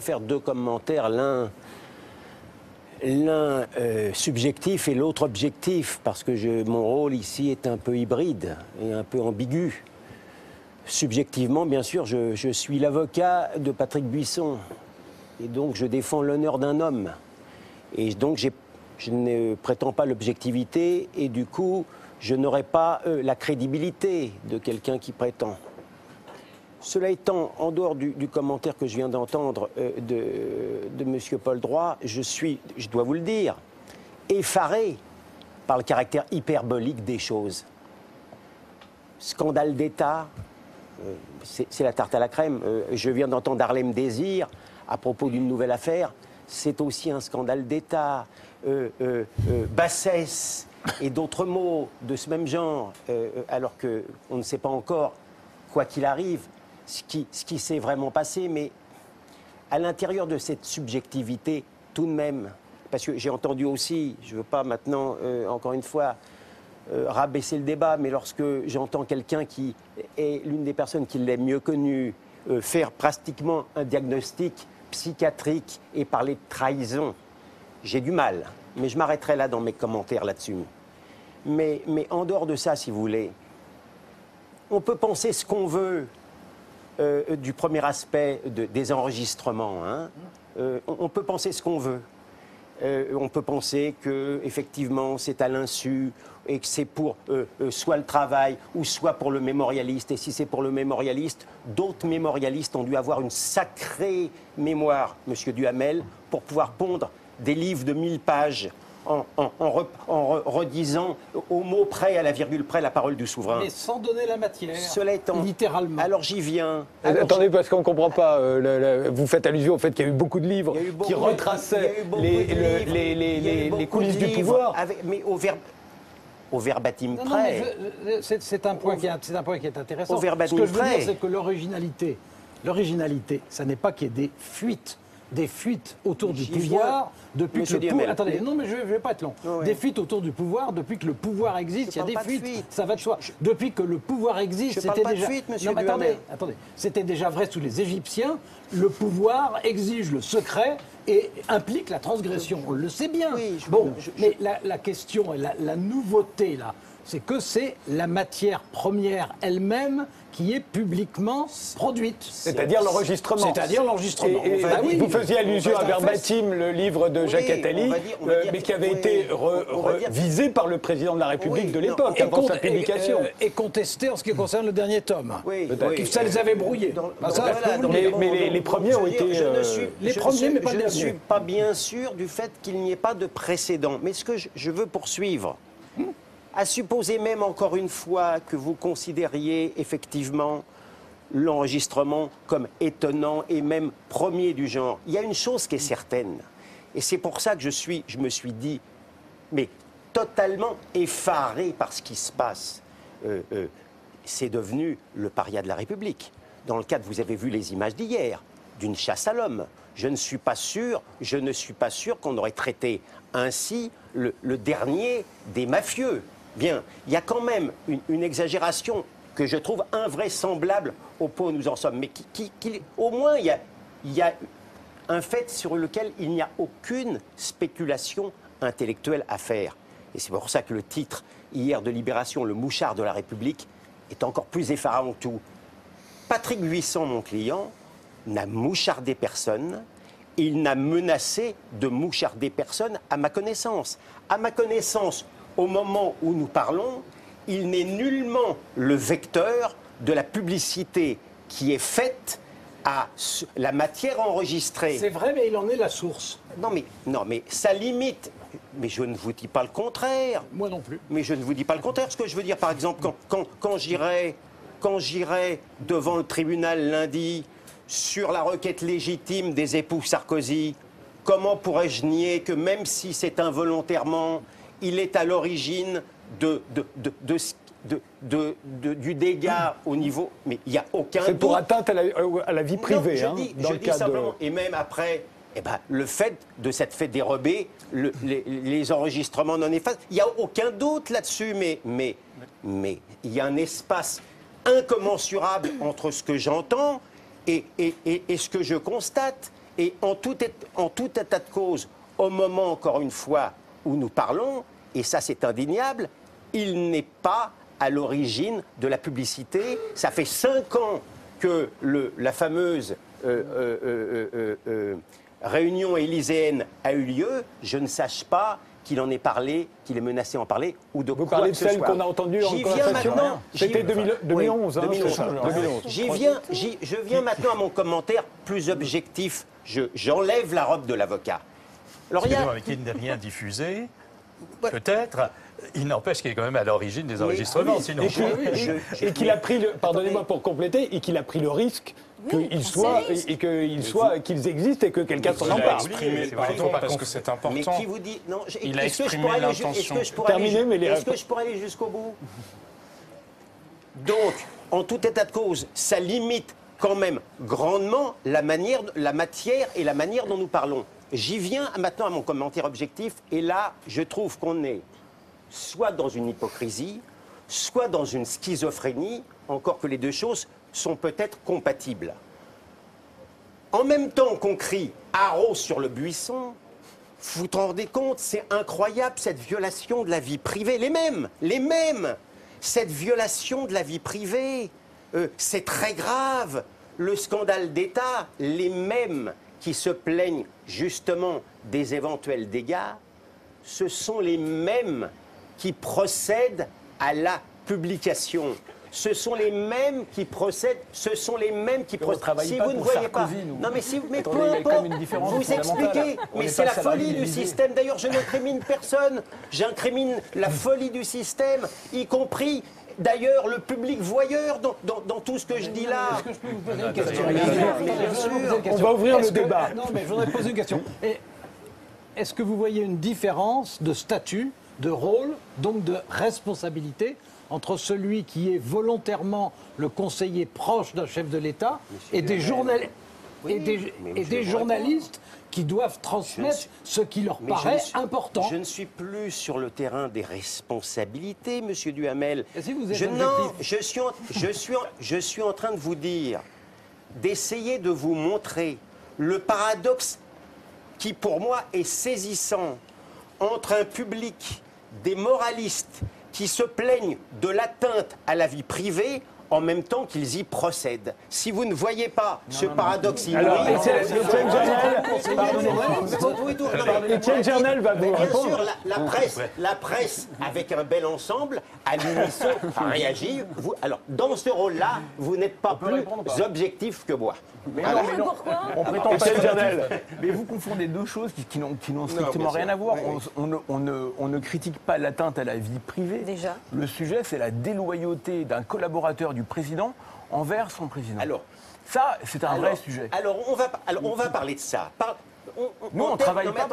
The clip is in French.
faire deux commentaires, l'un subjectif et l'autre objectif, parce que mon rôle ici est un peu hybride et un peu ambigu. Subjectivement, bien sûr, je suis l'avocat de Patrick Buisson, et donc je défends l'honneur d'un homme. Et donc je ne prétends pas l'objectivité, et du coup, je n'aurai pas la crédibilité de quelqu'un qui prétend. Cela étant, en dehors du commentaire que je viens d'entendre de M. Paul Droit, je dois vous le dire, effaré par le caractère hyperbolique des choses. Scandale d'État, c'est la tarte à la crème. Je viens d'entendre Harlem Désir à propos d'une nouvelle affaire. C'est aussi un scandale d'État. Bassesse et d'autres mots de ce même genre, alors qu'on ne sait pas encore, quoi qu'il arrive, ce qui s'est vraiment passé, mais à l'intérieur de cette subjectivité, tout de même, parce que j'ai entendu aussi, je ne veux pas maintenant, encore une fois, rabaisser le débat, mais lorsque j'entends quelqu'un qui est l'une des personnes qui l'ait mieux connu, faire pratiquement un diagnostic psychiatrique et parler de trahison, j'ai du mal, mais je m'arrêterai là dans mes commentaires là-dessus. Mais en dehors de ça, si vous voulez, on peut penser ce qu'on veut du premier aspect des enregistrements. Hein. On peut penser ce qu'on veut. On peut penser qu'effectivement, c'est à l'insu et que c'est pour soit le travail ou soit pour le mémorialiste. Et si c'est pour le mémorialiste, d'autres mémorialistes ont dû avoir une sacrée mémoire, Monsieur Duhamel, pour pouvoir pondre des livres de 1000 pages en redisant au mot près, à la virgule près, la parole du souverain. Mais sans donner la matière, cela étant, littéralement. Alors j'y viens. Attendez, parce qu'on ne comprend pas. Vous faites allusion au fait qu'il y a eu beaucoup de livres qui retraçaient les coulisses du pouvoir. Mais au verbatim près. C'est un point qui est intéressant. Au verbatim Ce que je veux près. dire, c'est que l'originalité, ça n'est pas qu'il y ait des fuites autour du pouvoir depuis que le pouvoir... Attendez, non mais je vais pas être long. Des fuites autour du pouvoir depuis que le pouvoir existe, il y a des fuites. Ça va de soi. Depuis que le pouvoir existe, c'était déjà... Non mais attendez. C'était déjà vrai sous les Égyptiens. Le pouvoir exige le secret et implique la transgression. On le sait bien. Mais la question et la nouveauté là, c'est que c'est la matière première elle-même qui est publiquement produite. C'est-à-dire l'enregistrement. Vous faisiez allusion à verbatim le livre de Jacques Attali, mais qui avait été visé par le président de la République de l'époque, avant sa publication. Et contesté en ce qui concerne le dernier tome. Ça les avait brouillés. Mais les premiers ont été... Je ne suis pas bien sûr du fait qu'il n'y ait pas de précédent. Mais ce que je veux poursuivre, à supposer même encore une fois que vous considériez effectivement l'enregistrement comme étonnant et même premier du genre, il y a une chose qui est certaine, et c'est pour ça que je me suis dit, mais totalement effaré par ce qui se passe. C'est devenu le paria de la République. Dans le cadre, vous avez vu les images d'hier, d'une chasse à l'homme. Je ne suis pas sûr qu'on aurait traité ainsi le dernier des mafieux. Bien, il y a quand même une exagération que je trouve invraisemblable au point où nous en sommes. Mais au moins, il y a un fait sur lequel il n'y a aucune spéculation intellectuelle à faire. Et c'est pour ça que le titre, hier, de Libération, le mouchard de la République, est encore plus effarant que tout. Patrick Buisson, mon client, n'a mouchardé personne. Il n'a menacé de moucharder personne à ma connaissance. À ma connaissance, au moment où nous parlons, il n'est nullement le vecteur de la publicité qui est faite à la matière enregistrée. C'est vrai, mais il en est la source. Non, mais ça limite. Mais je ne vous dis pas le contraire. Moi non plus. Mais je ne vous dis pas le contraire. Ce que je veux dire, par exemple, quand j'irai devant le tribunal lundi sur la requête légitime des époux Sarkozy, comment pourrais-je nier que même si c'est involontairement, il est à l'origine du dégât au niveau... Mais il n'y a aucun doute. C'est pour atteinte à la vie privée, non, je dis simplement, et même après, le fait de s'être fait dérober, les enregistrements non effacés, il n'y a aucun doute là-dessus, mais il y a un espace incommensurable entre ce que j'entends et ce que je constate. Et en tout état de cause, au moment, encore une fois, où nous parlons, et ça c'est indéniable, il n'est pas à l'origine de la publicité. Ça fait 5 ans que la fameuse réunion élyséenne a eu lieu. Je ne sache pas qu'il en ait parlé, qu'il est menacé d'en parler, ou de quoi que ce soit. Vous parlez de celle qu'on a entendue en conversation. C'était 2011. Oui, 2011. Je viens maintenant à mon commentaire plus objectif. J'enlève la robe de l'avocat. Excusez-moi, mais qu'il n'ait rien diffusé, peut-être. Il n'empêche qu'il est quand même à l'origine des enregistrements. Sinon, et qu'il a pris, pardonnez-moi pour compléter, et qu'il a pris le risque qu'ils existent et que quelqu'un s'en empare. Parce que c'est important. Mais qui vous dit non? Il a exprimé l'intention. Est-ce que je pourrais aller jusqu'au bout? Donc, en tout état de cause, ça limite quand même grandement la matière et la manière dont nous parlons. J'y viens maintenant à mon commentaire objectif, et là, je trouve qu'on est soit dans une hypocrisie, soit dans une schizophrénie, encore que les deux choses sont peut-être compatibles. En même temps qu'on crie « haro sur le buisson », vous vous rendez compte, c'est incroyable cette violation de la vie privée. Les mêmes, cette violation de la vie privée, c'est très grave. Le scandale d'État, les mêmes qui se plaignent justement des éventuels dégâts, ce sont les mêmes qui procèdent à la publication. Ce sont les mêmes qui procèdent. Si vous ne voyez pas, non mais si mais peu importe, vous expliquez. Mais c'est la folie du système. D'ailleurs, je n'incrimine personne. J'incrimine la folie du système, y compris. D'ailleurs, le public voyeur dans tout ce que je dis là. Est-ce que je peux vous poser une question? On va ouvrir le débat. Non, mais je voudrais poser une question. Est-ce que vous voyez une différence de statut, de rôle, donc de responsabilité entre celui qui est volontairement le conseiller proche d'un chef de l'État et des journalistes qui doivent transmettre ce qui leur paraît important? Je ne suis plus sur le terrain des responsabilités, Monsieur Duhamel. Si vous êtes je suis en train de vous dire, d'essayer de vous montrer le paradoxe qui, pour moi, est saisissant entre un public, des moralistes qui se plaignent de l'atteinte à la vie privée en même temps qu'ils y procèdent. Si vous ne voyez pas ce paradoxe inouï... Alors, Étienne Jernel va vous répondre. Bien sûr, la presse, avec un bel ensemble, à l'unisson, réagit. Alors, dans ce rôle-là, vous n'êtes pas plus objectif que moi. Mais pourquoi? On prétend pas mais vous confondez deux choses qui n'ont strictement rien à voir. On ne critique pas l'atteinte à la vie privée. Déjà. Le sujet, c'est la déloyauté d'un collaborateur du président envers son président. Alors, ça, c'est un vrai sujet. Alors, on va parler de ça. Nous, on travaille pas.